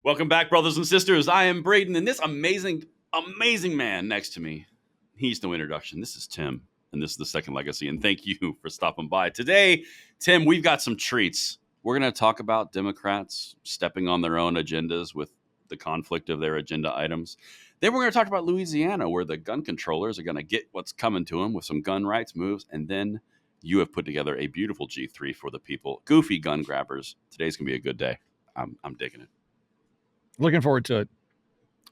Welcome back, brothers and sisters. I am Braden, and this amazing man next to me, he's no introduction. This is Tim, and this is the Second Legacy, and thank you for stopping by. Today, Tim, we've got some treats. We're going to talk about Democrats stepping on their own agendas with the conflict of their agenda items. Then we're going to talk about Louisiana, where the gun controllers are going to get what's coming to them with some gun rights moves, and then you have put together a beautiful G3 for the people. Goofy gun grabbers. Today's going to be a good day. I'm digging it. Looking forward to it.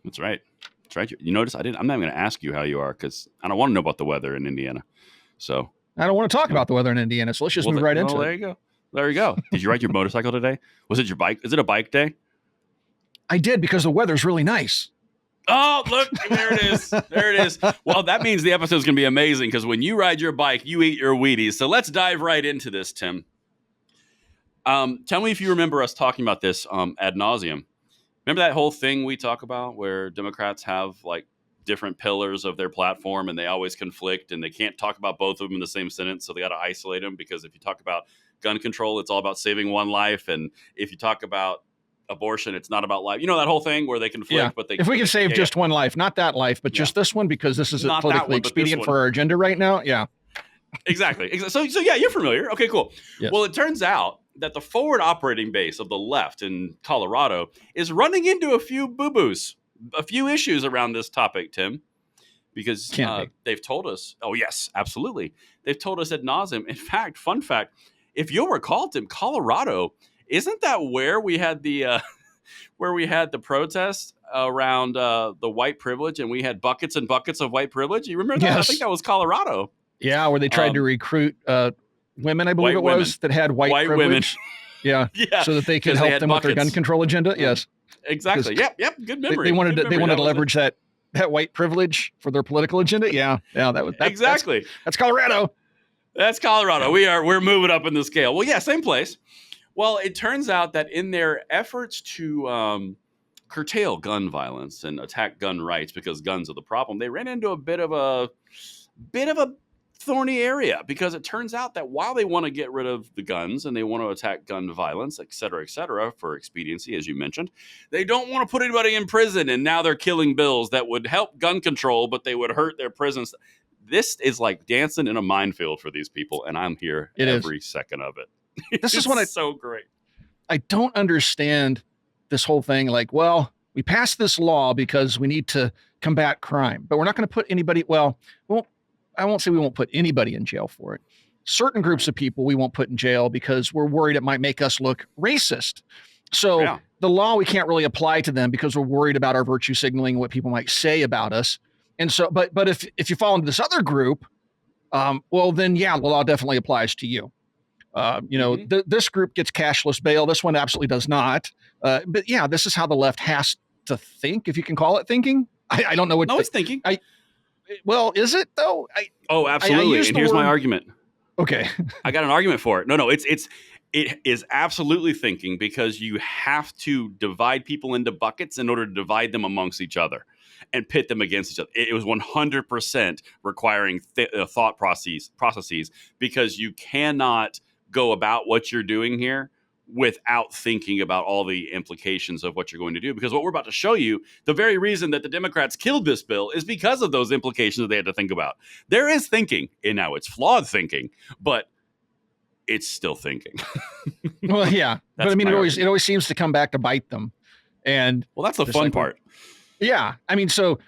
That's right. That's right. You notice I'm not even going to ask you how you are because I don't want to know about the weather in Indiana. So I don't want to talk about the weather in Indiana. So let's just move right into it. There you go. There you go. Did you ride your motorcycle today? Was it your bike? Is it a bike day? I did because the weather's really nice. Oh, look, there it is. There it is. Well, that means the episode's going to be amazing because when you ride your bike, you eat your Wheaties. So let's dive right into this, Tim. Tell me if you remember us talking about this ad nauseum. Remember that whole thing we talk about where Democrats have like different pillars of their platform and they always conflict and they can't talk about both of them in the same sentence. So they got to isolate them because if you talk about gun control, it's all about saving one life. And if you talk about abortion, it's not about life. You know, that whole thing where they conflict, but if we can save just one life, not that life, but just this one, because this is not politically expedient for our agenda right now. Yeah, exactly. So yeah, you're familiar. Okay, cool. Yes. Well, it turns out that the forward operating base of the left in Colorado is running into a few boo-boos, a few issues around this topic, Tim, because they've told us, oh yes, absolutely. They've told us ad nauseum. In fact, fun fact, if you'll recall, Tim, Colorado, isn't that where we had the protest around the white privilege and we had buckets and buckets of white privilege? You remember that? Yes. I think that was Colorado. Yeah, where they tried to recruit women, I believe it was, that had white privilege. Women. Yeah, so that they could help them with their gun control agenda. Yes, exactly. Yep. Good memory. They wanted to leverage that white privilege for their political agenda. Yeah. Exactly. That's Colorado. That's Colorado. We're moving up in the scale. Well, yeah, same place. Well, it turns out that in their efforts to curtail gun violence and attack gun rights because guns are the problem, they ran into a bit of a thorny area because it turns out that while they want to get rid of the guns and they want to attack gun violence, et cetera, for expediency, as you mentioned, they don't want to put anybody in prison. And now they're killing bills that would help gun control, but they would hurt their prisons. This is like dancing in a minefield for these people. And I'm here every second of it. This is what so great. I don't understand this whole thing. Like, well, we passed this law because we need to combat crime, but we're not going to put anybody. Well, I won't say we won't put anybody in jail for it. Certain groups of people we won't put in jail because we're worried it might make us look racist. So the law, we can't really apply to them because we're worried about our virtue signaling and what people might say about us. And so, but if you fall into this other group, well, then the law definitely applies to you. This group gets cashless bail. This one absolutely does not. But yeah, this is how the left has to think, if you can call it thinking. I don't know what. No, it's thinking. Well, is it though? Absolutely. And here's my argument. Okay. I got an argument for it. No, it is absolutely thinking because you have to divide people into buckets in order to divide them amongst each other and pit them against each other. It was 100% requiring thought processes because you cannot go about what you're doing here without thinking about all the implications of what you're going to do. Because what we're about to show you, the very reason that the Democrats killed this bill is because of those implications that they had to think about. There is thinking, and now it's flawed thinking, but it's still thinking. Well, yeah. But I mean, it always seems to come back to bite them. And well, that's the fun part. Yeah. I mean, so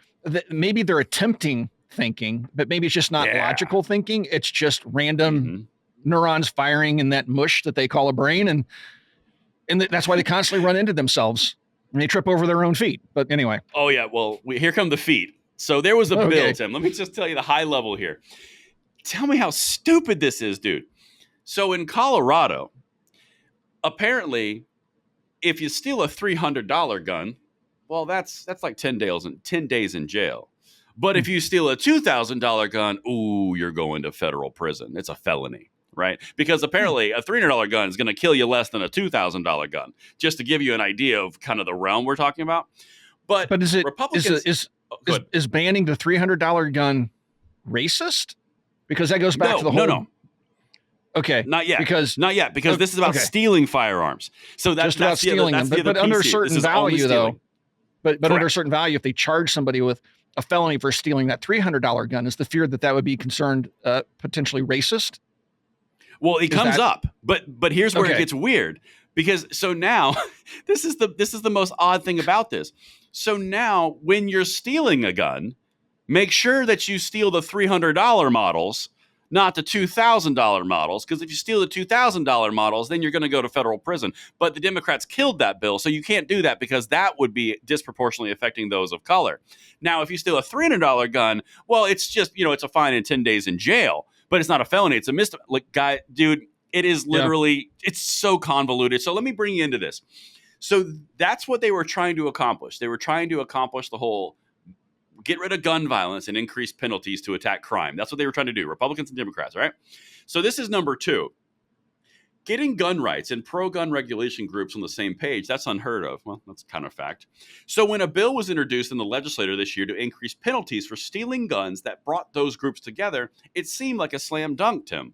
maybe they're attempting thinking, but maybe it's just not logical thinking. It's just random neurons firing in that mush that they call a brain. And that's why they constantly run into themselves and they trip over their own feet. But anyway. Oh, yeah. Well, here come the feet. So there was a bill, Tim. Let me just tell you the high level here. Tell me how stupid this is, dude. So in Colorado, apparently, if you steal a $300 gun, well, that's like 10 days in jail. But if you steal a $2,000 gun, ooh, you're going to federal prison. It's a felony, right? Because apparently a $300 gun is going to kill you less than a $2,000 gun, just to give you an idea of kind of the realm we're talking about. But is it Republicans is banning the $300 gun racist? Because that goes back to the whole. No. Okay, Not yet. because Not yet, because this is about stealing firearms. So just about stealing them, but under a certain value, though. But under a certain value, if they charge somebody with a felony for stealing that $300 gun, is the fear that would be concerned potentially racist? Well, it comes up, but here's where it gets weird, because so now this is the most odd thing about this. So now when you're stealing a gun, make sure that you steal the $300 models, not the $2,000 models, because if you steal the $2,000 models, then you're going to go to federal prison. But the Democrats killed that bill, so you can't do that because that would be disproportionately affecting those of color. Now, if you steal a $300 gun, well, it's just, it's a fine and 10 days in jail, but it's not a felony. It's a misdemeanor. Like, dude, it is literally, it's so convoluted. So let me bring you into this. So that's what they were trying to accomplish. They were trying to accomplish the whole get rid of gun violence and increase penalties to attack crime. That's what they were trying to do, Republicans and Democrats, right? So this is number two. Getting gun rights and pro-gun regulation groups on the same page, that's unheard of. Well, that's kind of fact. So when a bill was introduced in the legislature this year to increase penalties for stealing guns that brought those groups together, it seemed like a slam dunk, Tim.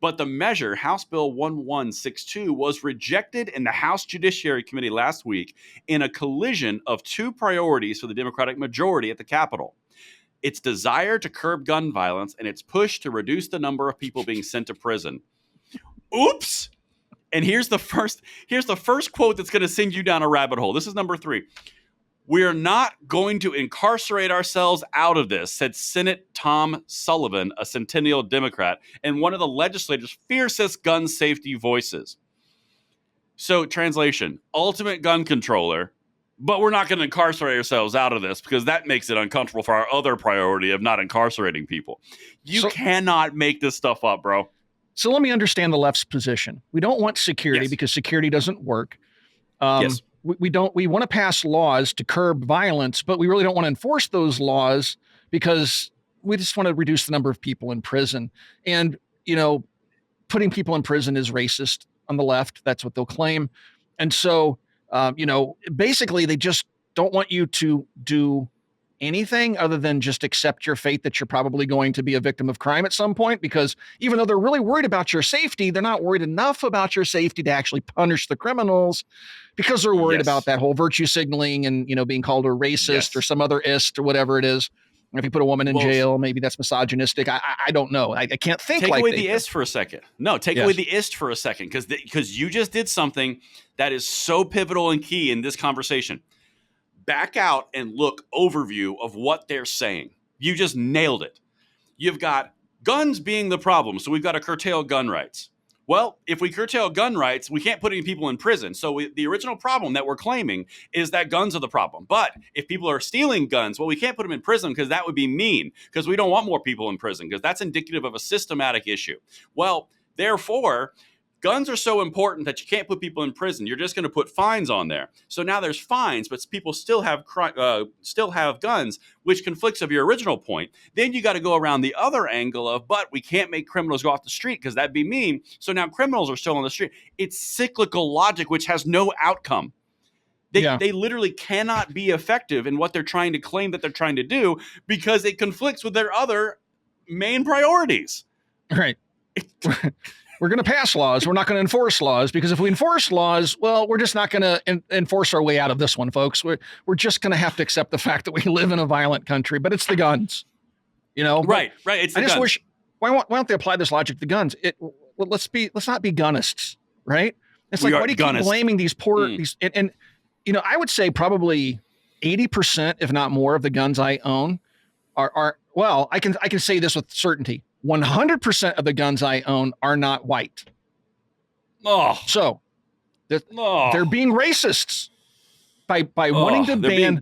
But the measure, House Bill 1162, was rejected in the House Judiciary Committee last week in a collision of two priorities for the Democratic majority at the Capitol: its desire to curb gun violence and its push to reduce the number of people being sent to prison. Oops. And here's the first quote that's going to send you down a rabbit hole. This is number 3. "We are not going to incarcerate ourselves out of this," said Senate Tom Sullivan, a Centennial Democrat, and one of the legislature's fiercest gun safety voices. So, translation, ultimate gun controller, but we're not going to incarcerate ourselves out of this because that makes it uncomfortable for our other priority of not incarcerating people. You cannot make this stuff up, bro. So let me understand the left's position. We don't want security because security doesn't work. Yes. We want to pass laws to curb violence, but we really don't want to enforce those laws because we just want to reduce the number of people in prison. And, putting people in prison is racist on the left. That's what they'll claim. And so, basically they just don't want you to do anything other than just accept your fate that you're probably going to be a victim of crime at some point, because even though they're really worried about your safety, they're not worried enough about your safety to actually punish the criminals, because they're worried about that whole virtue signaling and, being called a racist or some other ist or whatever it is. If you put a woman in jail, maybe that's misogynistic. I don't know. I can't think take like away the ist for a second. No, take Yes. away the ist for a second, because you just did something that is so pivotal and key in this conversation. Back out and look overview of what they're saying. You just nailed it. You've got guns being the problem, so we've got to curtail gun rights. Well, if we curtail gun rights, we can't put any people in prison. So the original problem that we're claiming is that guns are the problem. But if people are stealing guns, well, we can't put them in prison because that would be mean, because we don't want more people in prison, because that's indicative of a systematic issue. Well, therefore, guns are so important that you can't put people in prison. You're just going to put fines on there. So now there's fines, but people still have guns, which conflicts with your original point. Then you got to go around the other angle of, but we can't make criminals go off the street because that'd be mean. So now criminals are still on the street. It's cyclical logic, which has no outcome. They literally cannot be effective in what they're trying to claim that they're trying to do because it conflicts with their other main priorities. Right. We're going to pass laws. We're not going to enforce laws, because if we enforce laws, well, we're just not going to enforce our way out of this one, folks. We're just going to have to accept the fact that we live in a violent country, but it's the guns, Right. It's the guns. I just wish, why don't they apply this logic to guns? Let's not be gunnists, right? It's like, why do you keep blaming these poor, and I would say probably 80%, if not more, of the guns I own are well, I can say this with certainty. 100% of the guns I own are not white. So they're being racists by wanting to ban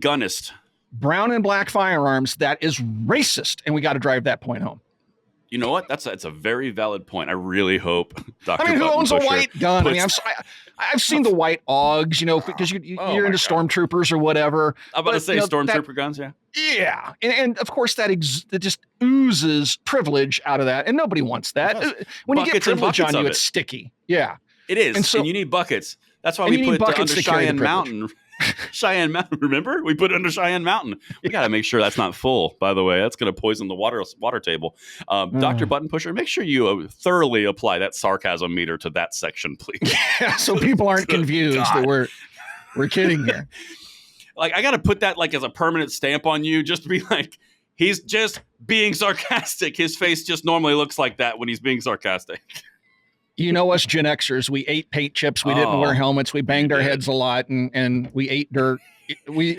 brown and black firearms. That is racist, and we got to drive that point home. You know what? That's a very valid point. I really hope Dr. who owns a white gun? I've seen the white AUGs, because you're into stormtroopers or whatever. I'm about to say stormtrooper guns, yeah. Yeah, and of course that just oozes privilege out of that, and nobody wants that. When you get privilege on you, it's sticky. Yeah, it is, and you need buckets. That's why we put under Cheyenne Mountain. Cheyenne Mountain. Remember, we put it under Cheyenne Mountain. We got to make sure that's not full. By the way, that's going to poison the water table. Dr. Button Pusher, make sure you thoroughly apply that sarcasm meter to that section, please. Yeah, so people aren't confused that we're kidding here. Like, I got to put that like as a permanent stamp on you, just to be like, he's just being sarcastic. His face just normally looks like that when he's being sarcastic. You know us Gen Xers, we ate paint chips, we didn't wear helmets, we banged our heads a lot, and we ate dirt.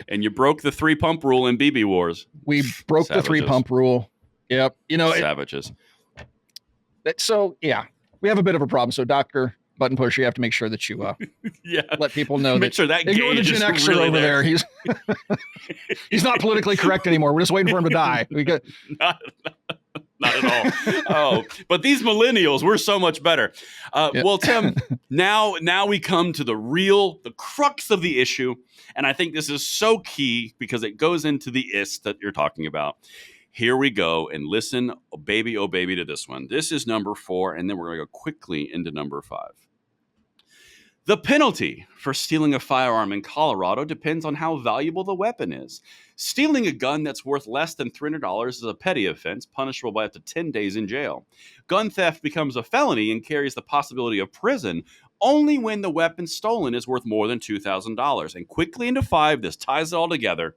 And you broke the 3-pump rule in BB Wars. We broke the 3-pump rule. Yep. You know, savages. So yeah, we have a bit of a problem. So Dr. Button Pusher, you have to make sure that you let people know make sure that ignore the Gen Xer really over there. He's not politically correct anymore. We're just waiting for him to die. We got not at all. But these millennials, we're so much better. Well, Tim, now we come to the crux of the issue. And I think this is so key because it goes into the ist that you're talking about. Here we go. And listen, oh baby, to this one. This is number 4. And then we're going to go quickly into number 5. The penalty for stealing a firearm in Colorado depends on how valuable the weapon is. Stealing a gun that's worth less than $300 is a petty offense, punishable by up to 10 days in jail. Gun theft becomes a felony and carries the possibility of prison only when the weapon stolen is worth more than $2,000. And quickly into 5, this ties it all together.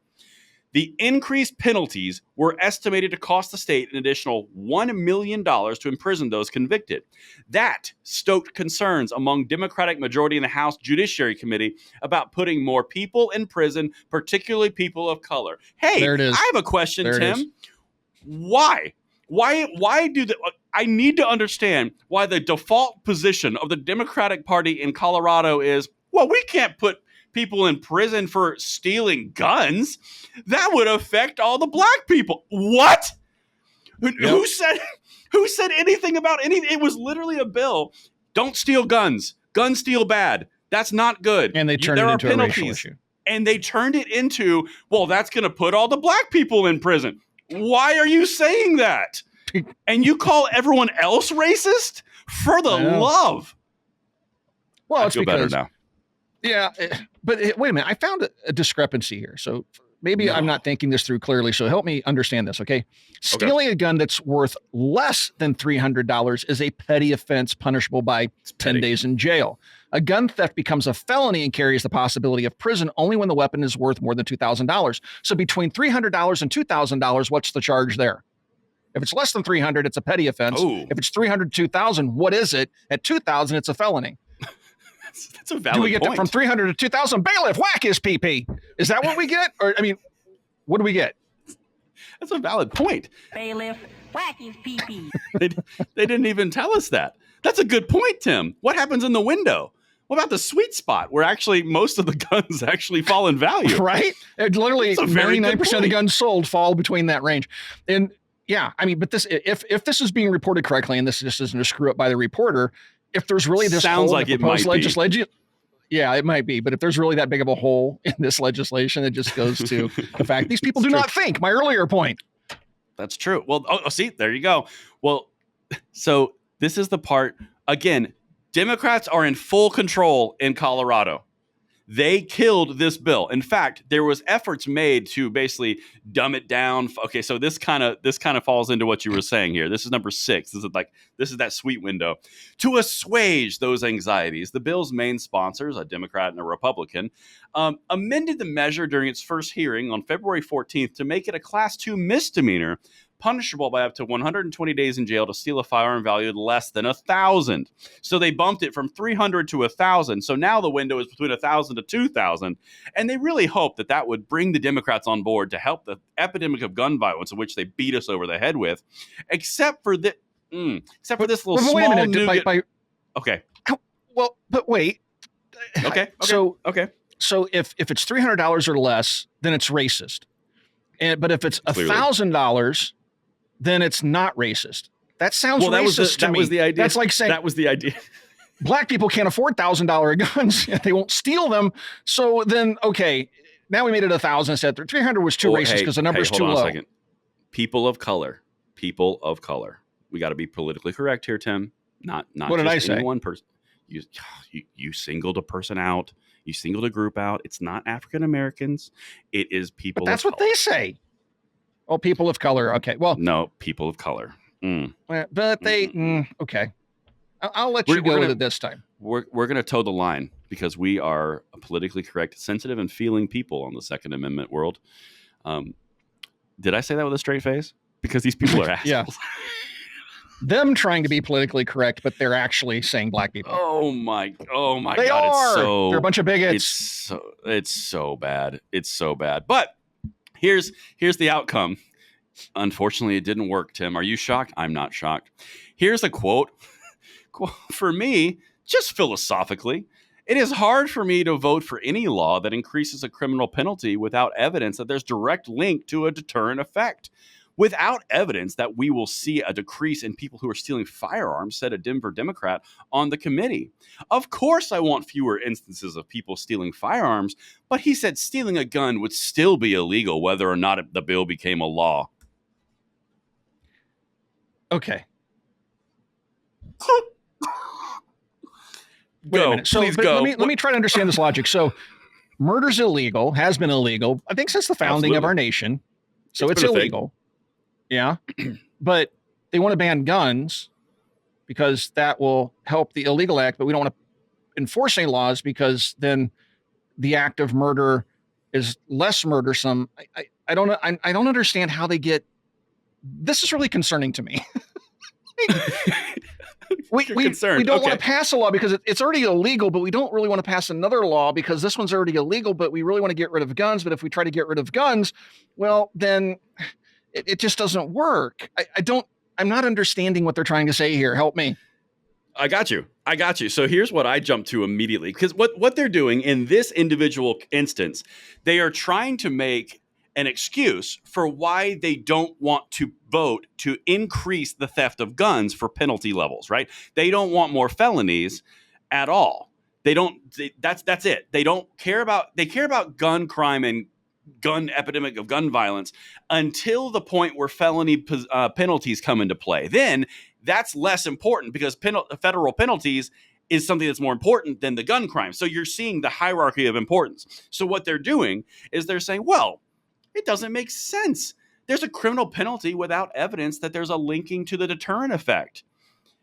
The increased penalties were estimated to cost the state an additional $1 million to imprison those convicted. That stoked concerns among Democratic majority in the House Judiciary Committee about putting more people in prison, particularly people of color. Hey, there it is. I have a question, Tim. Why? Why do I need to understand why the default position of the Democratic Party in Colorado is, well, we can't put people in prison for stealing guns. That would affect all the black people. What? Yep. Who said anything about anything? It was literally a bill. Don't steal guns. Guns steal bad. That's not good. And they turned it into a racial issue. And they turned it into, well, that's going to put all the black people in prison. Why are you saying that? And you call everyone else racist? For the love. Well, I feel better now. Yeah, but wait a minute. I found a discrepancy here. So maybe I'm not thinking this through clearly. So help me understand this, okay? Stealing a gun that's worth less than $300 is a petty offense punishable by 10 days in jail. A gun theft becomes a felony and carries the possibility of prison only when the weapon is worth more than $2,000. So between $300 and $2,000, what's the charge there? If it's less than $300, it's a petty offense. Ooh. If it's $300 to $2,000, what is it? At $2,000, it's a felony. That's a valid point. Do we get that from 300 to 2,000? Bailiff, whack his PP. Is that what we get? Or, I mean, what do we get? That's a valid point. Bailiff, whack his PP. They didn't even tell us that. That's a good point, Tim. What happens in the window? What about the sweet spot where actually most of the guns actually fall in value? Right? Literally 99% of the guns sold fall between that range. And yeah, I mean, but this, if this is being reported correctly, and this just isn't a screw up by the reporter, if there's really this sounds hole like in it might legislation, yeah, it might be. But if there's really that big of a hole in this legislation, it just goes to the fact these people do not think. My earlier point. That's true. Well, see, there you go. Well, so this is the part, again, Democrats are in full control in Colorado. They killed this bill. In fact, there was efforts made to basically dumb it down. Okay, so this kind of falls into what you were saying here. This is number 6. This is that sweet window. To assuage those anxieties, the bill's main sponsors, a Democrat and a Republican, amended the measure during its first hearing on February 14th to make it a Class 2 misdemeanor, punishable by up to 120 days in jail to steal a firearm valued less than $1,000. So they bumped it from 300 to 1,000. So now the window is between 1,000 to 2,000. And they really hope that would bring the Democrats on board to help the epidemic of gun violence, in which they beat us over the head with, except for this little small wait a minute, nougat. Okay. Well, but wait. Okay. So if it's $300 or less, then it's racist. But if it's $1,000, then it's not racist. That sounds racist to me. That was the idea. That's like saying that was the idea. Black people can't afford $1,000 guns. They won't steal them. So then, okay, now we made it 1,000 instead. 300 was too racist because the number's too low. Hold on a second. People of color. We got to be politically correct here, Tim. Not what did I just say? any one person. You singled a person out. You singled a group out. It's not African Americans. It is people But that's of what color. they say. Oh, people of color. Okay. Well, No, people of color. but they, okay. I'll let We're you go with gonna- it this time. We're going to toe the line because we are a politically correct, sensitive, and feeling people on the Second Amendment world. Did I say that with a straight face? Because these people are assholes. Yeah. Them trying to be politically correct, but they're actually saying black people. Oh my They God! are. They're a bunch of bigots. It's so bad. It's so bad. But here's the outcome. Unfortunately, it didn't work. Tim, are you shocked? I'm not shocked. Here's a quote. For me, just philosophically, it is hard for me to vote for any law that increases a criminal penalty without evidence that there's direct link to a deterrent effect. Without evidence that we will see a decrease in people who are stealing firearms, said a Denver Democrat on the committee. Of course, I want fewer instances of people stealing firearms, but he said stealing a gun would still be illegal whether or not the bill became a law. Okay. Wait a minute. So please go. Let me try to understand this logic. So murder's illegal, has been illegal, I think since the founding of our nation. So it's illegal. Yeah. But they want to ban guns because that will help the illegal act, but we don't want to enforce any laws because then the act of murder is less murdersome. I don't know. I don't understand how they get. This is really concerning to me. We don't want to pass a law because it's already illegal, but we don't really want to pass another law because this one's already illegal, but we really want to get rid of guns. But if we try to get rid of guns, well, then it just doesn't work. I'm not understanding what they're trying to say here. Help me. I got you. So here's what I jumped to immediately, because what they're doing in this individual instance, they are trying to make an excuse for why they don't want to vote to increase the theft of guns for penalty levels, right? They don't want more felonies at all. That's it. They care about gun crime and gun epidemic of gun violence until the point where felony penalties come into play. Then that's less important because federal penalties is something that's more important than the gun crime. So you're seeing the hierarchy of importance. So what they're doing is they're saying, well, it doesn't make sense. There's a criminal penalty without evidence that there's a linking to the deterrent effect.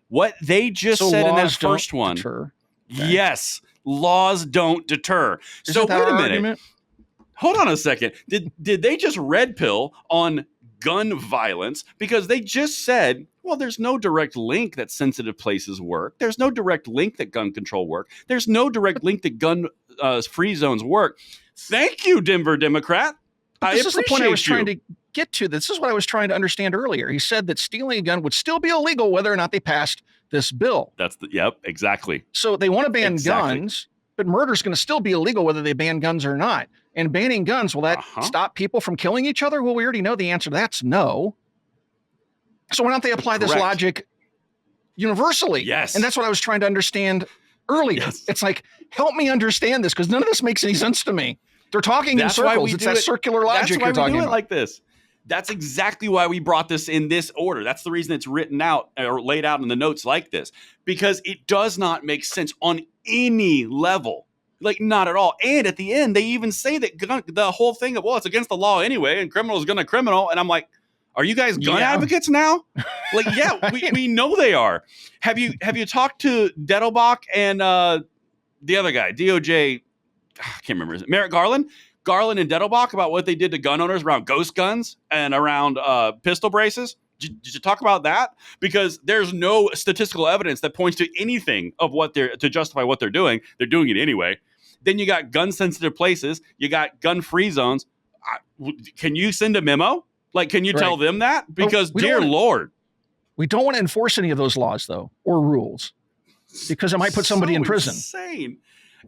What they just said in that first one. Deter. Okay. Yes, laws don't deter. Isn't that wait a minute. Argument? Hold on a second. Did they just red pill on gun violence? Because they just said, well, there's no direct link that sensitive places work. There's no direct link that gun control work. There's no direct link that gun free zones work. Thank you, Denver Democrat. This is the point I was trying to get to. This is what I was trying to understand earlier. He said that stealing a gun would still be illegal whether or not they passed this bill. Yep, exactly. So they want to ban guns, but murder's going to still be illegal whether they ban guns or not. And banning guns, will that stop people from killing each other? Well, we already know the answer to that's no. So why don't they apply this logic universally? Yes. And that's what I was trying to understand earlier. Yes. It's like, help me understand this because none of this makes any sense to me. They're talking in circles. It's that circular logic you're talking about. That's why we do it like this. That's exactly why we brought this in this order. That's the reason it's written out or laid out in the notes like this, because it does not make sense on any level. Like, not at all. And at the end, they even say that the whole thing of, well, it's against the law anyway, and criminal is going to criminal. And I'm like, are you guys gun advocates now? Like, yeah, we know they are. Have you talked to Dettelbach and the other guy, DOJ? I can't remember. Is it Merrick Garland? Garland and Dettelbach about what they did to gun owners around ghost guns and around pistol braces. Did you talk about that? Because there's no statistical evidence that points to anything of to justify what they're doing. They're doing it anyway. Then you got gun sensitive places. You got gun free zones. Can you send a memo? Like, can you tell them that? Because dear Lord. We don't want to enforce any of those laws though, or rules, because it might put somebody in prison. Insane.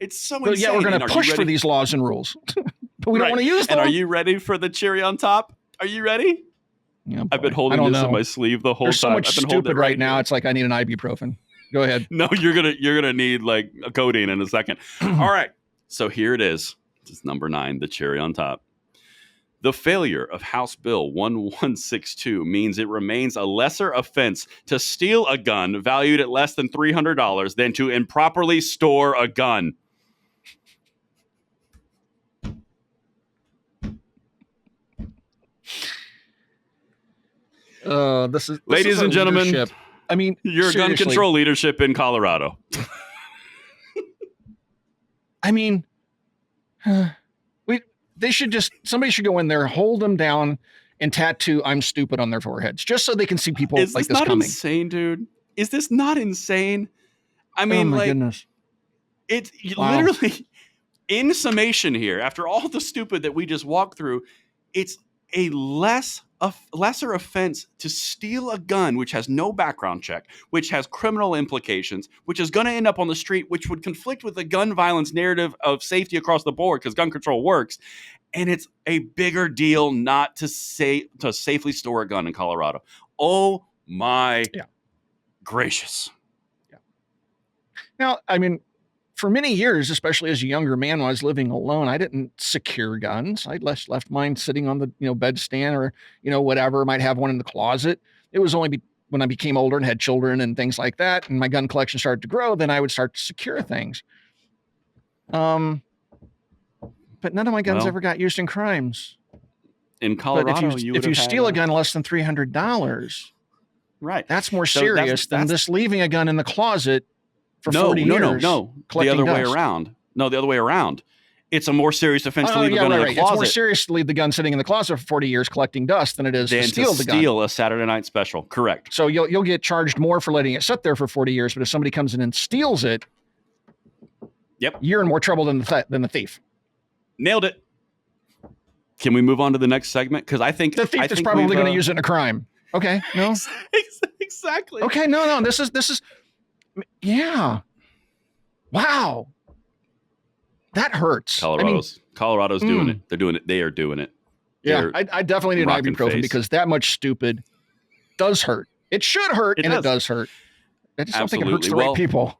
It's so insane. Yeah, we're going to push for these laws and rules, but we don't want to use them. And are you ready for the cherry on top? Are you ready? Yeah, I've been holding this in my sleeve the whole time. There's so much stupid right now. It's like I need an ibuprofen. Go ahead. No, you're gonna need like a codeine in a second. All right. So here it is. This is number 9, the cherry on top. The failure of House Bill 1162 means it remains a lesser offense to steal a gun valued at less than $300 than to improperly store a gun. This Ladies is our and gentlemen, leadership. I mean, your gun seriously. control leadership in Colorado. I mean, somebody should go in there, hold them down, and tattoo "I'm stupid" on their foreheads, just so they can see people Is like this this not coming. insane, dude? Is this not insane? I Oh mean, my like, goodness. it's Wow. literally, in summation here, after all the stupid that we just walked through, it's a lesser offense to steal a gun, which has no background check, which has criminal implications, which is going to end up on the street, which would conflict with the gun violence narrative of safety across the board because gun control works. And it's a bigger deal not to safely store a gun in Colorado. Oh my gracious. Yeah. Now, I mean, for many years, especially as a younger man when I was living alone, I didn't secure guns. I left mine sitting on the bedstand or whatever. Might have one in the closet. It was only when I became older and had children and things like that, and my gun collection started to grow, then I would start to secure things. But none of my guns ever got used in crimes. In Colorado, but if you steal a gun less than $300, right, that's more serious than this leaving a gun in the closet for 40 years. No. The other way around. No, the other way around. It's a more serious offense to leave a gun in the closet. It's more serious to leave the gun sitting in the closet for 40 years collecting dust than it is to steal the gun. Steal a Saturday night special. Correct. So you'll get charged more for letting it sit there for 40 years, but if somebody comes in and steals it, you're in more trouble than the thief. Nailed it. Can we move on to the next segment? Because I think the thief is probably going to use it in a crime. Okay, no, exactly. Okay, no. This is, yeah. Wow, that hurts. Colorado's doing it. They're doing it. They are doing it. Yeah, I definitely need ibuprofen because that much stupid does hurt. It should hurt, it does hurt. I just don't think it hurts the right people.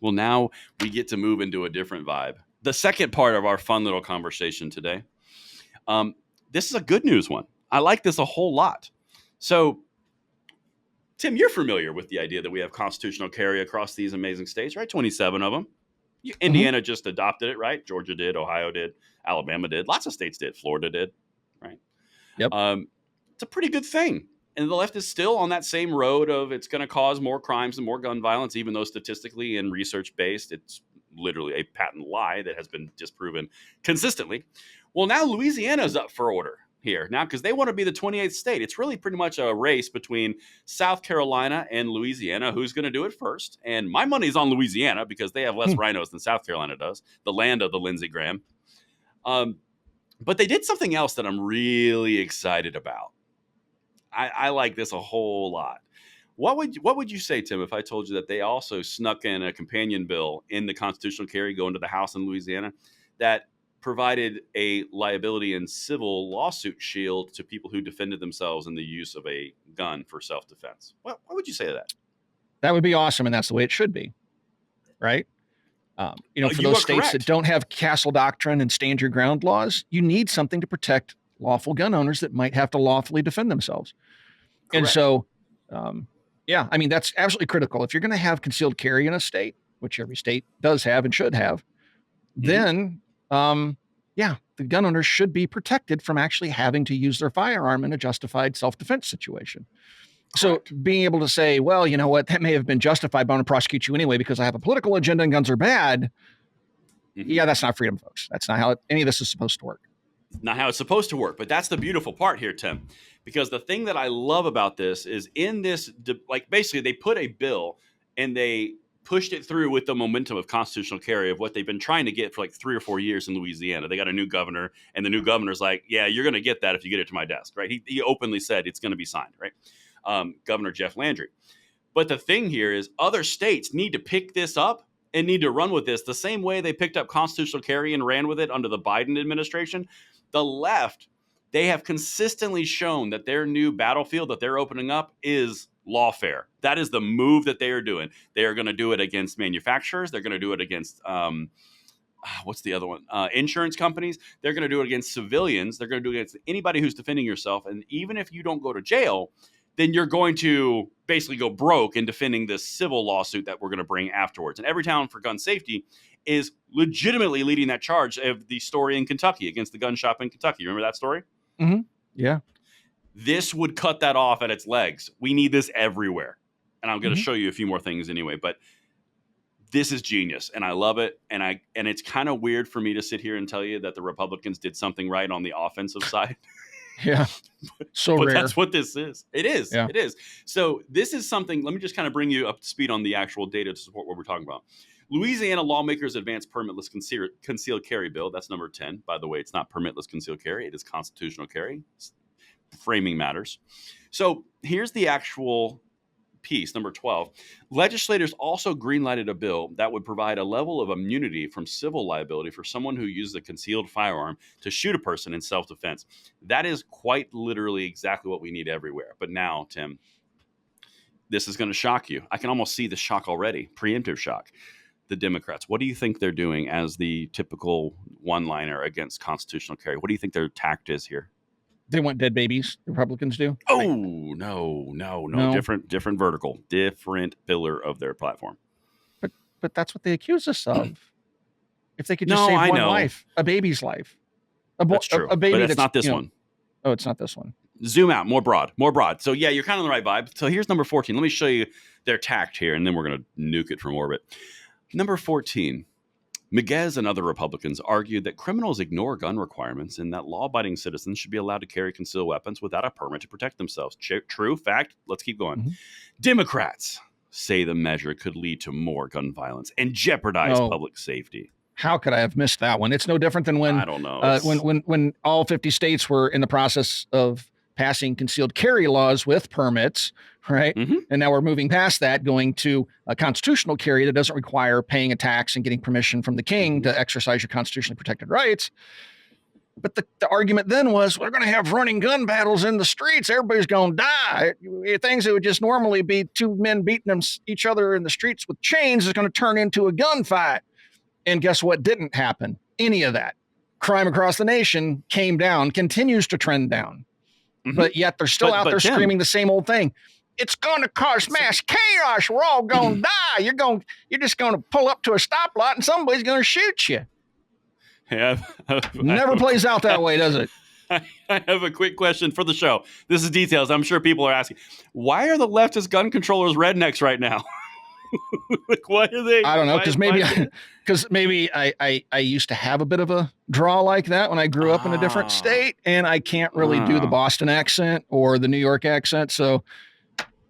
Well, now we get to move into a different vibe. The second part of our fun little conversation today. This is a good news one. I like this a whole lot. So, Tim, you're familiar with the idea that we have constitutional carry across these amazing states, right? 27 of them. Indiana just adopted it, right? Georgia did, Ohio did, Alabama did, lots of states did, Florida did, right? Yep. It's a pretty good thing. And the left is still on that same road of it's going to cause more crimes and more gun violence, even though statistically and research-based, it's literally a patent lie that has been disproven consistently. Well, now Louisiana is up for order here now because they want to be the 28th state. It's really pretty much a race between South Carolina and Louisiana. Who's going to do it first? And my money's on Louisiana because they have less rhinos than South Carolina does, the land of the Lindsey Graham. But they did something else that I'm really excited about. I like this a whole lot. What would you say, Tim, if I told you that they also snuck in a companion bill in the constitutional carry going to the House in Louisiana that provided a liability and civil lawsuit shield to people who defended themselves in the use of a gun for self-defense? What would you say to that? That would be awesome, and that's the way it should be, right? For those states that don't have castle doctrine and stand your ground laws, you need something to protect lawful gun owners that might have to lawfully defend themselves. Correct. And so, that's absolutely critical. If you're going to have concealed carry in a state, which every state does have and should have, then, the gun owners should be protected from actually having to use their firearm in a justified self-defense situation. Correct. So being able to say, well, you know what, that may have been justified, but I'm going to prosecute you anyway because I have a political agenda and guns are bad. Yeah, that's not freedom, folks. That's not how any of this is supposed to work. Not how it's supposed to work. But that's the beautiful part here, Tim, because the thing that I love about this is in this, basically they put a bill and they pushed it through with the momentum of constitutional carry of what they've been trying to get for like 3 or 4 years in Louisiana. They got a new governor and the new governor's like, yeah, you're going to get that if you get it to my desk, right? He openly said it's going to be signed, right? Governor Jeff Landry. But the thing here is other states need to pick this up and need to run with this the same way they picked up constitutional carry and ran with it under the Biden administration. The left, they have consistently shown that their new battlefield that they're opening up is lawfare. That is the move that they are doing. They are going to do it against manufacturers. They're going to do it against, what's the other one? Insurance companies. They're going to do it against civilians. They're going to do it against anybody who's defending yourself. And even if you don't go to jail, then you're going to basically go broke in defending this civil lawsuit that we're going to bring afterwards. And Everytown for Gun Safety is legitimately leading that charge of the story in Kentucky against the gun shop in Kentucky. Remember that story? Mm-hmm. Yeah. This would cut that off at its legs. We need this everywhere. And I'm going to Mhm. show you a few more things anyway, but this is genius and I love it. And it's kind of weird for me to sit here and tell you that the Republicans did something right on the offensive side. Yeah. So But rare. that's what this is. It is. Yeah. It is. So this is something, let me just kind of bring you up to speed on the actual data to support what we're talking about. Louisiana lawmakers advance permitless concealed carry bill. That's number 10. By the way, it's not permitless concealed carry. It is constitutional carry. Framing matters. So here's the actual piece, number 12. Legislators also greenlighted a bill that would provide a level of immunity from civil liability for someone who uses a concealed firearm to shoot a person in self-defense. That is quite literally exactly what we need everywhere. But now, Tim, this is going to shock you. I can almost see the shock already, preemptive shock. The Democrats, what do you think they're doing as the typical one-liner against constitutional carry? What do you think their tact is here? They want dead babies. The Republicans do. Oh, no. Different vertical, different pillar of their platform. But that's what they accuse us of. If they could just No, save I one know. life, a baby's life. That's true. A baby but it's that's not this you know- one. Oh, it's not this one. Zoom out, more broad. So yeah, you're kind of on the right vibe. So here's number 14. Let me show you their tact here, and then we're going to nuke it from orbit. Number 14. Miguez and other Republicans argued that criminals ignore gun requirements and that law-abiding citizens should be allowed to carry concealed weapons without a permit to protect themselves. True fact. Let's keep going. Mhm. Democrats say the measure could lead to more gun violence and jeopardize No. public safety. How could I have missed that one? It's no different than when I don't know. when all 50 states were in the process of passing concealed carry laws with permits, right? Mhm. And now we're moving past that, going to a constitutional carry that doesn't require paying a tax and getting permission from the king to exercise your constitutionally protected rights. But the argument then was, we're going to have running gun battles in the streets. Everybody's going to die. Things that would just normally be two men beating each other in the streets with chains is going to turn into a gunfight. And guess what didn't happen? Any of that. Crime across the nation came down, continues to trend down. Mhm. But yet they're still out But there Tim, screaming the same old thing. It's going to cause mass chaos. We're all going to die. You're just going to pull up to a stoplight and somebody's going to shoot you. Yeah, Never plays out that way, does it? I have a quick question for the show. This is details. I'm sure people are asking, why are the leftist gun controllers rednecks right now? Like, why are they? I don't know, because maybe why- I used to have a bit of a draw like that when I grew up in a different state, and I can't really do the Boston accent or the New York accent. So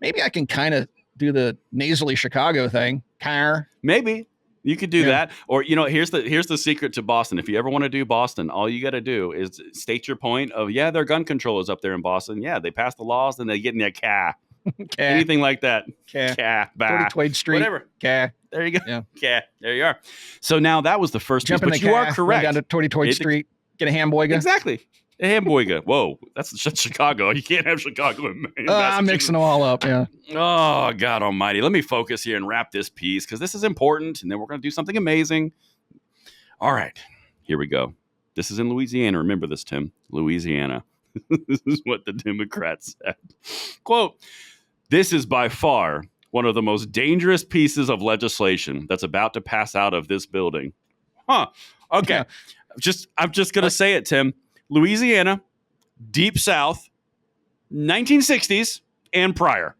maybe I can kind of do the nasally Chicago thing. Maybe you could do that. Or, here's the secret to Boston. If you ever want to do Boston, all you got to do is state your point of, yeah, there are gun controllers up there in Boston. Yeah, they pass the laws and they get in their car. Anything like that. Car, 42nd Street. Whatever. Car. There you go. Yeah. Yeah, there you are. So now that was the first Jump piece, in but the you car, are correct. run down to 42nd Street, get a hamburger. Exactly. A hamburger. Whoa, that's Chicago. You can't have Chicago in Maine. I'm mixing them all up. Yeah. Oh, God almighty. Let me focus here and wrap this piece because this is important, and then we're going to do something amazing. All right, here we go. This is in Louisiana. Remember this, Tim. Louisiana. This is what the Democrats said. Quote, "This is by far one of the most dangerous pieces of legislation that's about to pass out of this building." Huh. Okay. Yeah. I'm just going to say it, Tim. Louisiana, Deep South, 1960s and prior.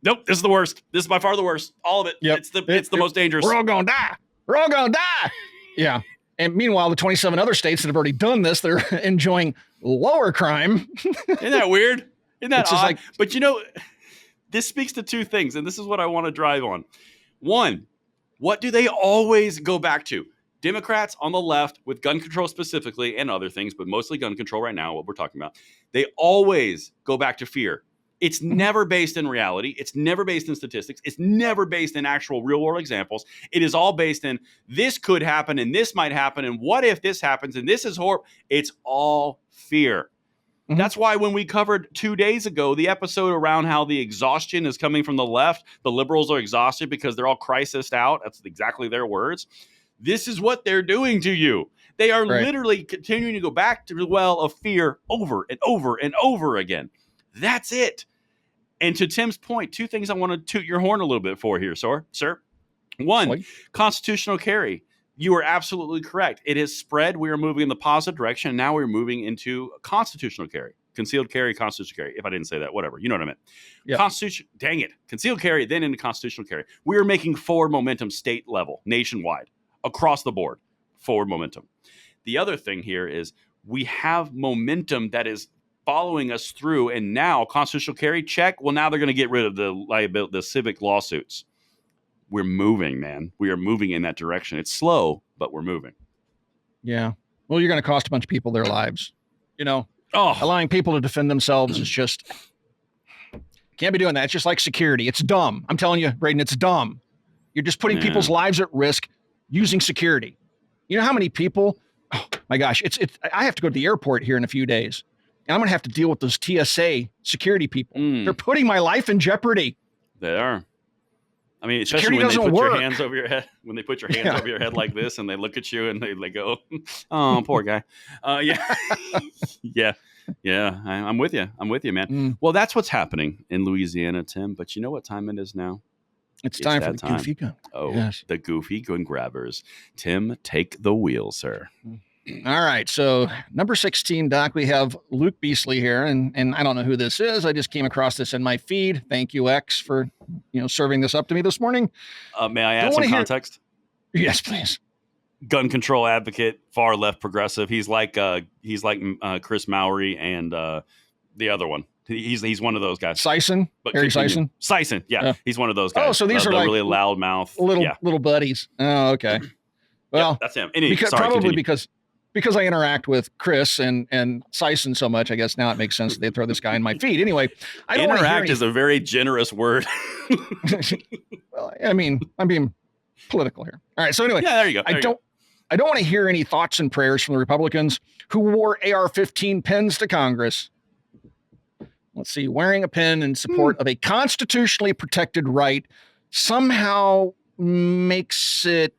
Nope, this is the worst. This is by far the worst. All of it. Yep. It's the most dangerous. We're all going to die. We're all going to die. Yeah. And meanwhile, the 27 other states that have already done this, they're enjoying lower crime. Isn't that weird? Isn't that It's just odd? like- But this speaks to two things, and this is what I want to drive on. One, what do they always go back to? Democrats on the left, with gun control specifically and other things, but mostly gun control right now, what we're talking about, they always go back to fear. It's never based in reality. It's never based in statistics. It's never based in actual real world examples. It is all based in this could happen and this might happen and what if this happens and this is horrible. It's all fear. Mhm. That's why when we covered 2 days ago, the episode around how the exhaustion is coming from the left, the liberals are exhausted because they're all crisised out. That's exactly their words. This is what they're doing to you. They are literally continuing to go back to the well of fear over and over and over again. That's it. And to Tim's point, two things I want to toot your horn a little bit for here, sir. One, constitutional carry. You are absolutely correct. It has spread. We are moving in the positive direction. And now we're moving into constitutional carry. concealed carry, constitutional carry. If I didn't say that, whatever. You know what I meant. Yep. Constitution, dang it. Concealed carry, then into constitutional carry. We are making forward momentum state level, nationwide, across the board, forward momentum. The other thing here is we have momentum that is following us through, and now constitutional carry, check. Well, now they're going to get rid of the liability, the civic lawsuits. We're moving, man. We are moving in that direction. It's slow, but we're moving. Yeah. Well, you're going to cost a bunch of people their lives. You know, Oh, allowing people to defend themselves is just can't be doing that. It's just like security. It's dumb. I'm telling you, Braden, it's dumb. You're just putting people's lives at risk using security. You know how many people? Oh my gosh, it's. I have to go to the airport here in a few days, and I'm going to have to deal with those TSA security people. They're putting my life in jeopardy. They are. I mean, Security especially when they put doesn't your work. hands over your head, when they put your hands over your head like this, and they look at you and they go, "Oh, poor guy." Yeah, yeah. I'm with you. I'm with you, man. Well, that's what's happening in Louisiana, Tim. But you know what time it is now? It's time for the goofy gun. Oh, yes. The goofy gun grabbers. Tim, take the wheel, sir. All right. So number 16, Doc, we have Luke Beasley here, and I don't know who this is. I just came across this in my feed. Thank you, X, for serving this up to me this morning. May I add some context? Yes, please. Gun control advocate, far left progressive. He's like Chris Mowry and the other one. He's one of those guys. Sison? Harry Sison? Sison, yeah. He's one of those guys. Oh, so these are like really loud mouth. Little buddies. Oh, okay. Well, yeah, that's him. Because I interact with Chris and Sison so much, I guess now it makes sense that they throw this guy in my feed. Anyway, I don't interact is a very generous word. Well, I mean, I'm being political here. All right. So anyway, yeah, there you go. I don't want to hear any thoughts and prayers from the Republicans who wore AR-15 pins to Congress. Let's see, wearing a pin in support of a constitutionally protected right somehow makes it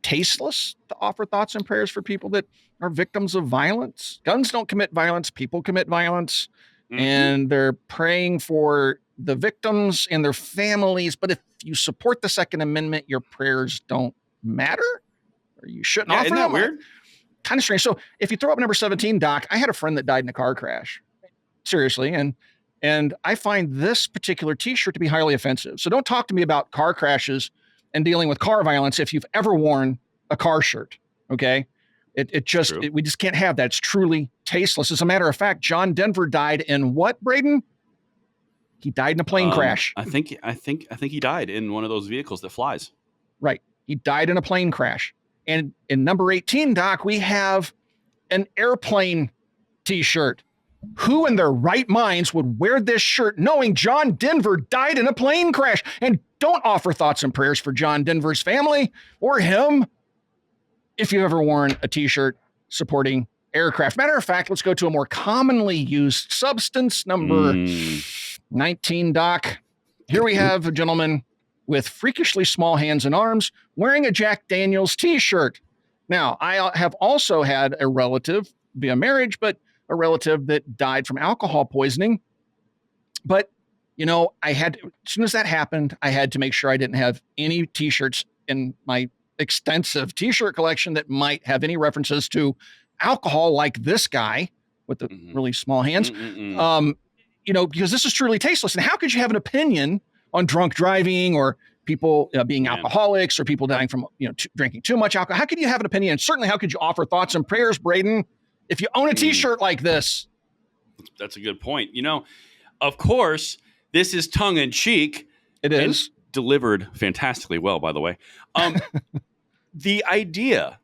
tasteless to offer thoughts and prayers for people that are victims of violence. Guns don't commit violence. People commit violence. And they're praying for the victims and their families. But if you support the Second Amendment, your prayers don't matter, or you shouldn't offer them. Isn't that weird? Kind of strange. So if you throw up number 17, Doc, I had a friend that died in a car crash. Seriously. And I find this particular t-shirt to be highly offensive. So don't talk to me about car crashes and dealing with car violence if you've ever worn a car shirt. Okay. We just can't have that. It's truly tasteless. As a matter of fact, John Denver died in what, Braden? He died in a plane crash. I think he died in one of those vehicles that flies. Right. He died in a plane crash. And in number 18, Doc, we have an airplane t-shirt. Who in their right minds would wear this shirt knowing John Denver died in a plane crash? And don't offer thoughts and prayers for John Denver's family or him if you've ever worn a t-shirt supporting aircraft. Matter of fact, let's go to a more commonly used substance, number 19, Doc. Here we have a gentleman with freakishly small hands and arms wearing a Jack Daniels t-shirt. Now, I have also had a relative via marriage, but a relative that died from alcohol poisoning. But, as soon as that happened, I had to make sure I didn't have any t-shirts in my extensive t-shirt collection that might have any references to alcohol, like this guy with the really small hands. Because this is truly tasteless. And how could you have an opinion on drunk driving or people being alcoholics or people dying from drinking too much alcohol? How could you have an opinion? And certainly, how could you offer thoughts and prayers, Braden, if you own a t-shirt like this? That's a good point. Of course, this is tongue in cheek. It is delivered fantastically well, by the way. The idea,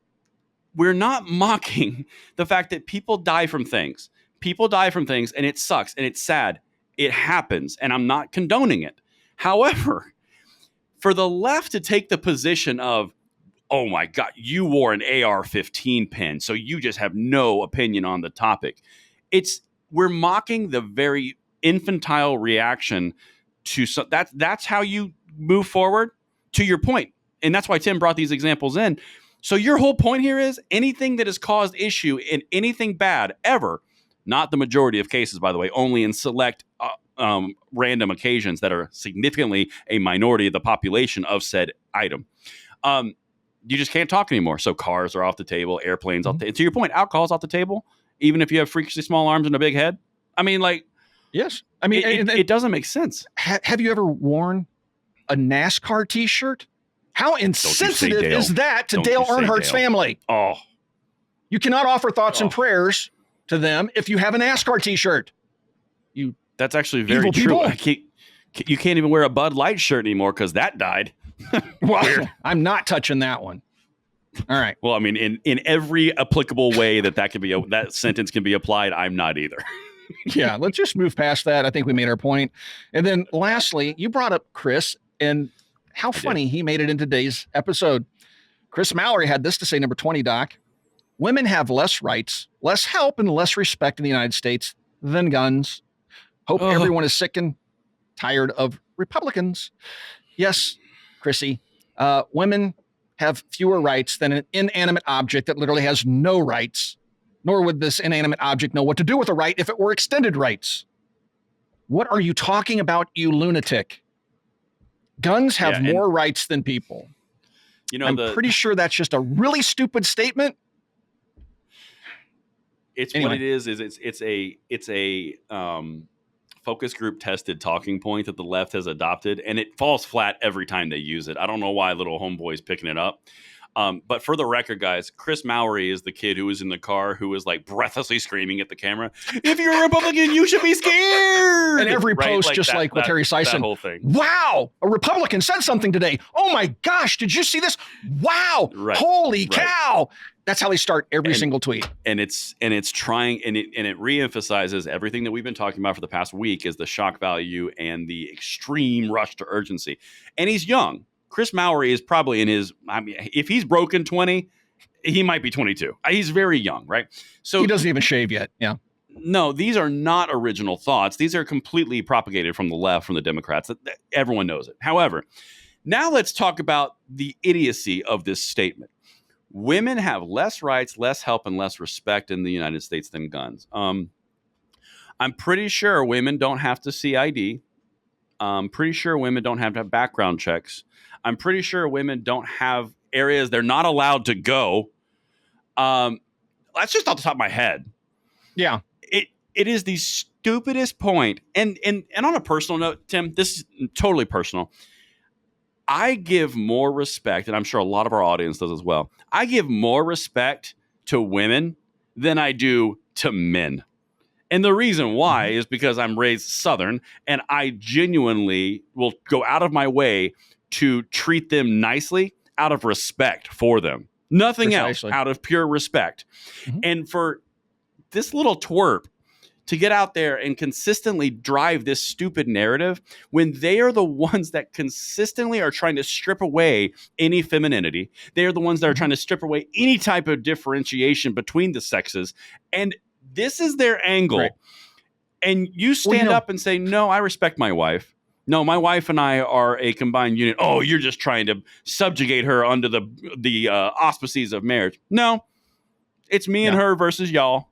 we're not mocking the fact that people die from things. People die from things, and it sucks, and it's sad. It happens, and I'm not condoning it. However, for the left to take the position of, oh my God, you wore an AR-15 pin, so you just have no opinion on the topic. We're mocking the very infantile reaction to that's how you move forward, to your point. And that's why Tim brought these examples in. So your whole point here is anything that has caused issue in anything bad ever, not the majority of cases, by the way, only in select random occasions that are significantly a minority of the population of said item. You just can't talk anymore. So cars are off the table, airplanes off the table. To your point, alcohol's off the table, even if you have freakishly small arms and a big head. I mean, like, Yes. I mean, it doesn't make sense. Have you ever worn a NASCAR T-shirt? How insensitive is that to Dale Earnhardt's family? Oh, you cannot offer thoughts and prayers to them if you have a NASCAR T-shirt. That's actually very true. You can't even wear a Bud Light shirt anymore because that died. Well, I'm not touching that one. All right. Well, I mean, in every applicable way that could be that sentence can be applied, I'm not either. Yeah, let's just move past that. I think we made our point. And then lastly, you brought up Chris and how funny he made it in today's episode. Chris Mallory had this to say, number 20, Doc. Women have less rights, less help, and less respect in the United States than guns. Hope everyone is sick and tired of Republicans. Yes, Chrissy, women have fewer rights than an inanimate object that literally has no rights. Nor would this inanimate object know what to do with a right if it were extended rights. What are you talking about, you lunatic? Guns have more rights than people. You know, I'm pretty sure that's just a really stupid statement. It's anyway. What it is it's a focus group tested talking point that the left has adopted, and it falls flat every time they use it. I don't know why little homeboy's picking it up. But for the record, guys, Chris Mallory is the kid who was in the car who was like breathlessly screaming at the camera, "If you're a Republican, you should be scared!" And every post, like just that, like with Terry Sison, whole thing. Wow, a Republican said something today. Oh my gosh, did you see this? Wow, holy cow! That's how they start every single tweet. And it's trying and it reemphasizes everything that we've been talking about for the past week is the shock value and the extreme rush to urgency. And he's young. Chris Mallory is probably in his, I mean, if he's broken 20, he might be 22. He's very young, right? So he doesn't even shave yet. Yeah. No, these are not original thoughts. These are completely propagated from the left, from the Democrats. Everyone knows it. However, now let's talk about the idiocy of this statement. Women have less rights, less help, and less respect in the United States than guns. I'm pretty sure women don't have to see ID. I'm pretty sure women don't have to have background checks. I'm pretty sure women don't have areas they're not allowed to go. That's just off the top of my head. Yeah. It is the stupidest point. And on a personal note, Tim, this is totally personal. I give more respect, and I'm sure a lot of our audience does as well. I give more respect to women than I do to men. And the reason why is because I'm raised Southern, and I genuinely will go out of my way to treat them nicely out of respect for them. Nothing else, out of pure respect. Mm-hmm. And for this little twerp to get out there and consistently drive this stupid narrative when they are the ones that consistently are trying to strip away any femininity. They are the ones that are trying to strip away any type of differentiation between the sexes. And this is their angle. Right. And you stand up and say, no, I respect my wife. No, my wife and I are a combined unit. Oh, you're just trying to subjugate her under the auspices of marriage. No, it's me and her versus y'all.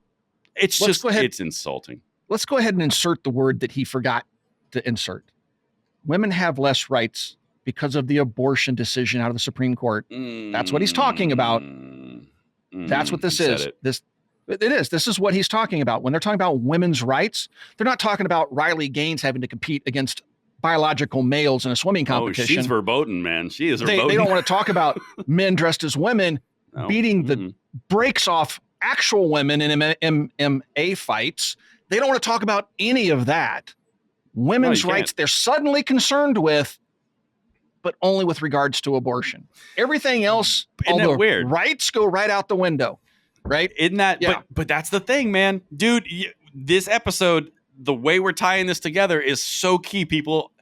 It's it's insulting. Let's go ahead and insert the word that he forgot to insert. Women have less rights because of the abortion decision out of the Supreme Court. That's what he's talking about. That's what this is. It is. This is what he's talking about. When they're talking about women's rights, they're not talking about Riley Gaines having to compete against biological males in a swimming competition. Oh, she's verboten, man. She is verboten. They don't want to talk about men dressed as women beating the brakes off actual women in MMA fights. They don't want to talk about any of that. Women's rights, they're suddenly concerned with, but only with regards to abortion. Everything else, all the weird rights go right out the window, right? Isn't that? Yeah. But that's the thing, man. Dude, this episode, the way we're tying this together is so key, people.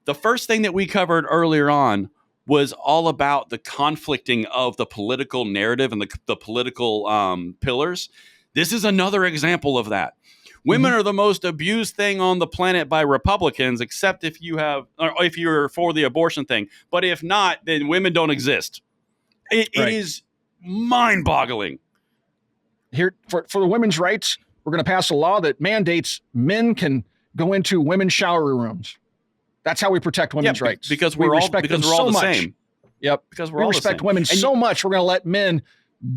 The first thing that we covered earlier on was all about the conflicting of the political narrative and the political pillars. This is another example of that. Women are the most abused thing on the planet by Republicans, except if you're for the abortion thing. But if not, then women don't exist. It is mind-boggling. Here for the women's rights, we're going to pass a law that mandates men can go into women's shower rooms. That's how we protect women's rights. Because we're all the same. Yep. Because we respect women so much, we're going to let men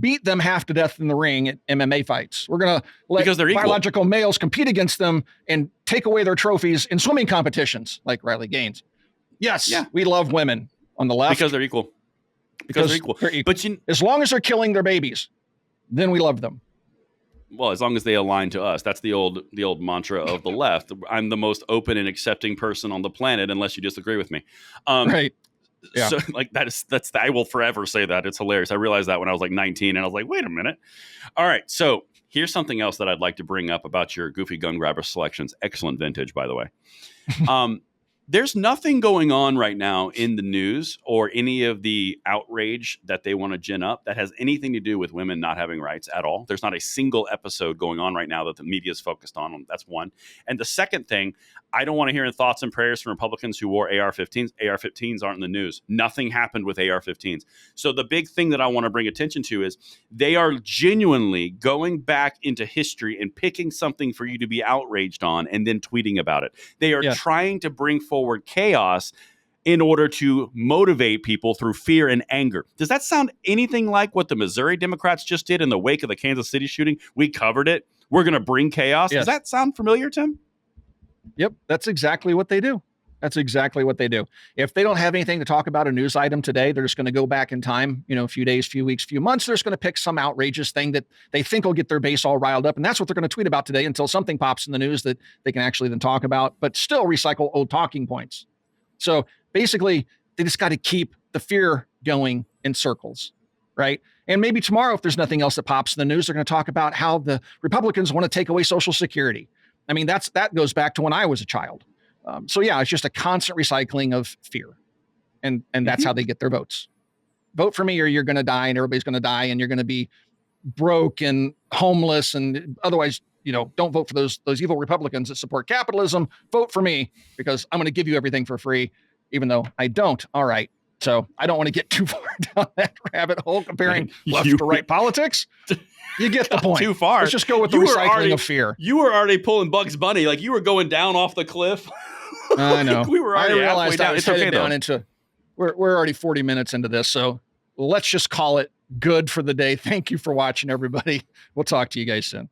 beat them half to death in the ring at MMA fights. We're going to let Because they're equal. biological males compete against them and take away their trophies in swimming competitions like Riley Gaines. Yes, Yeah. we love women on the left. Because they're equal. Because they're equal. But as long as they're killing their babies, then we love them. Well, as long as they align to us. That's the old mantra of the left. I'm the most open and accepting person on the planet unless you disagree with me. Right. Yeah. So like that's I will forever say that. It's hilarious. I realized that when I was like 19 and I was like, wait a minute. All right. So here's something else that I'd like to bring up about your Goofy Gun Grabber selections. Excellent vintage, by the way. There's nothing going on right now in the news or any of the outrage that they want to gin up that has anything to do with women not having rights at all. There's not a single episode going on right now that the media is focused on. That's one. And the second thing, I don't want to hear thoughts and prayers from Republicans who wore AR-15s. AR-15s aren't in the news. Nothing happened with AR-15s. So the big thing that I want to bring attention to is they are genuinely going back into history and picking something for you to be outraged on and then tweeting about it. They are trying to bring forward chaos in order to motivate people through fear and anger. Does that sound anything like what the Missouri Democrats just did in the wake of the Kansas City shooting? We covered it. We're going to bring chaos. Does that sound familiar, Tim? Yep, that's exactly what they do. That's exactly what they do. If they don't have anything to talk about a news item today, they're just going to go back in time, a few days, few weeks, few months. They're just going to pick some outrageous thing that they think will get their base all riled up. And that's what they're going to tweet about today until something pops in the news that they can actually then talk about, but still recycle old talking points. So basically, they just got to keep the fear going in circles, right? And maybe tomorrow, if there's nothing else that pops in the news, they're going to talk about how the Republicans want to take away Social Security. I mean, that goes back to when I was a child. So yeah, it's just a constant recycling of fear. And that's how they get their votes. Vote for me or you're going to die and everybody's going to die and you're going to be broke and homeless. And otherwise, don't vote for those evil Republicans that support capitalism. Vote for me because I'm going to give you everything for free, even though I don't. All right. So I don't want to get too far down that rabbit hole comparing left to right politics. You get the point. Too far. Let's just go with the recycling of fear. You were already pulling Bugs Bunny. Like you were going down off the cliff. I know. We were already halfway down. It's okay down into, we're already 40 minutes into this. So let's just call it good for the day. Thank you for watching, everybody. We'll talk to you guys soon.